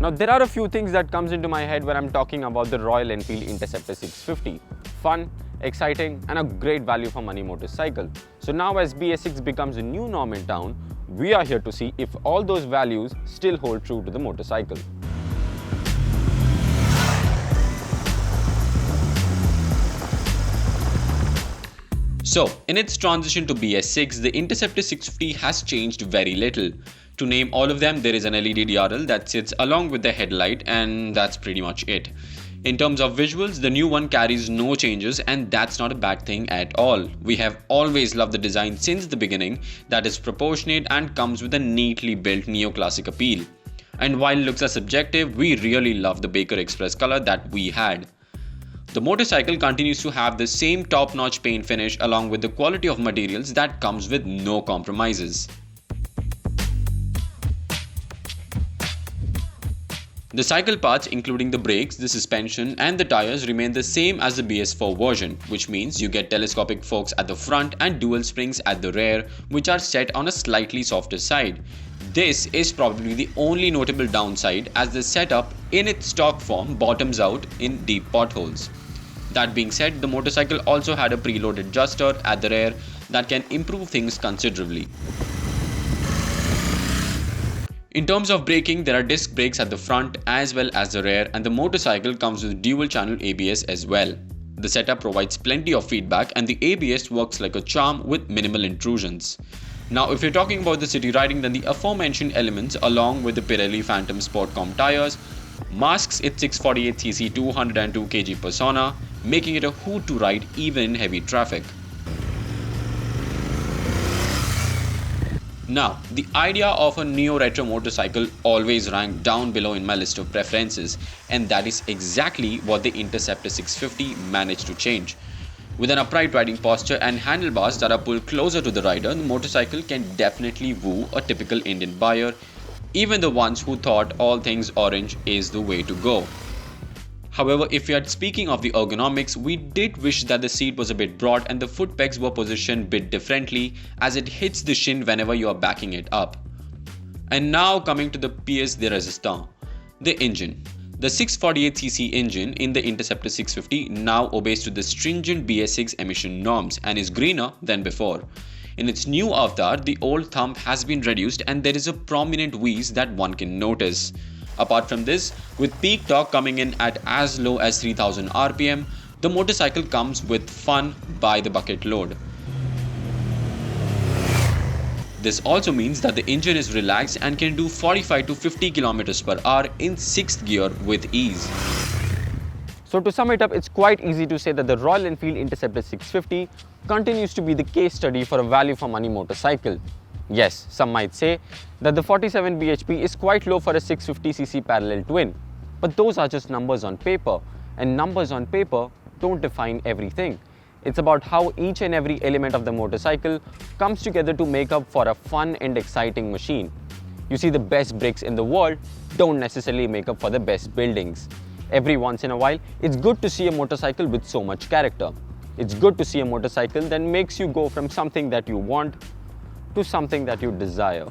Now there are a few things that comes into my head when I'm talking about the Royal Enfield Interceptor 650. Fun, exciting and a great value for money motorcycle. So now as BS6 becomes a new norm in town, we are here to see if all those values still hold true to the motorcycle. So, in its transition to BS6, the Interceptor 650 has changed very little. To name all of them, there is an LED DRL that sits along with the headlight, and that's pretty much it. In terms of visuals, the new one carries no changes, and that's not a bad thing at all. We have always loved the design since the beginning, that is proportionate and comes with a neatly built neoclassic appeal. And while looks are subjective, we really love the Baker Express color that we had. The motorcycle continues to have the same top-notch paint finish along with the quality of materials that comes with no compromises. The cycle parts including the brakes, the suspension and the tires remain the same as the BS4 version, which means you get telescopic forks at the front and dual springs at the rear, which are set on a slightly softer side. This is probably the only notable downside, as the setup in its stock form bottoms out in deep potholes. That being said, the motorcycle also had a preload adjuster at the rear that can improve things considerably. In terms of braking, there are disc brakes at the front as well as the rear, and the motorcycle comes with dual channel ABS as well. The setup provides plenty of feedback and the ABS works like a charm with minimal intrusions. Now if you're talking about the city riding, then the aforementioned elements along with the Pirelli Phantom Sportcom tires masks its 648cc 202 kg persona, making it a hoot to ride even in heavy traffic. Now, the idea of a neo-retro motorcycle always ranked down below in my list of preferences, and that is exactly what the Interceptor 650 managed to change. With an upright riding posture and handlebars that are pulled closer to the rider, the motorcycle can definitely woo a typical Indian buyer, even the ones who thought all things orange is the way to go. However, if we are speaking of the ergonomics, we did wish that the seat was a bit broad and the foot pegs were positioned a bit differently, as it hits the shin whenever you are backing it up. And now coming to the pièce de résistance, the engine. The 648cc engine in the Interceptor 650 now obeys to the stringent BS6 emission norms and is greener than before. In its new avatar, the old thump has been reduced and there is a prominent wheeze that one can notice. Apart from this, with peak torque coming in at as low as 3000 RPM, the motorcycle comes with fun by the bucket load. This also means that the engine is relaxed and can do 45 to 50 km per hour in 6th gear with ease. So to sum it up, it's quite easy to say that the Royal Enfield Interceptor 650 continues to be the case study for a value for money motorcycle. Yes, some might say that the 47 bhp is quite low for a 650cc parallel twin, but those are just numbers on paper, and numbers on paper don't define everything. It's about how each and every element of the motorcycle comes together to make up for a fun and exciting machine. You see, the best bricks in the world don't necessarily make up for the best buildings. Every once in a while, it's good to see a motorcycle with so much character. It's good to see a motorcycle that makes you go from something that you want to something that you desire.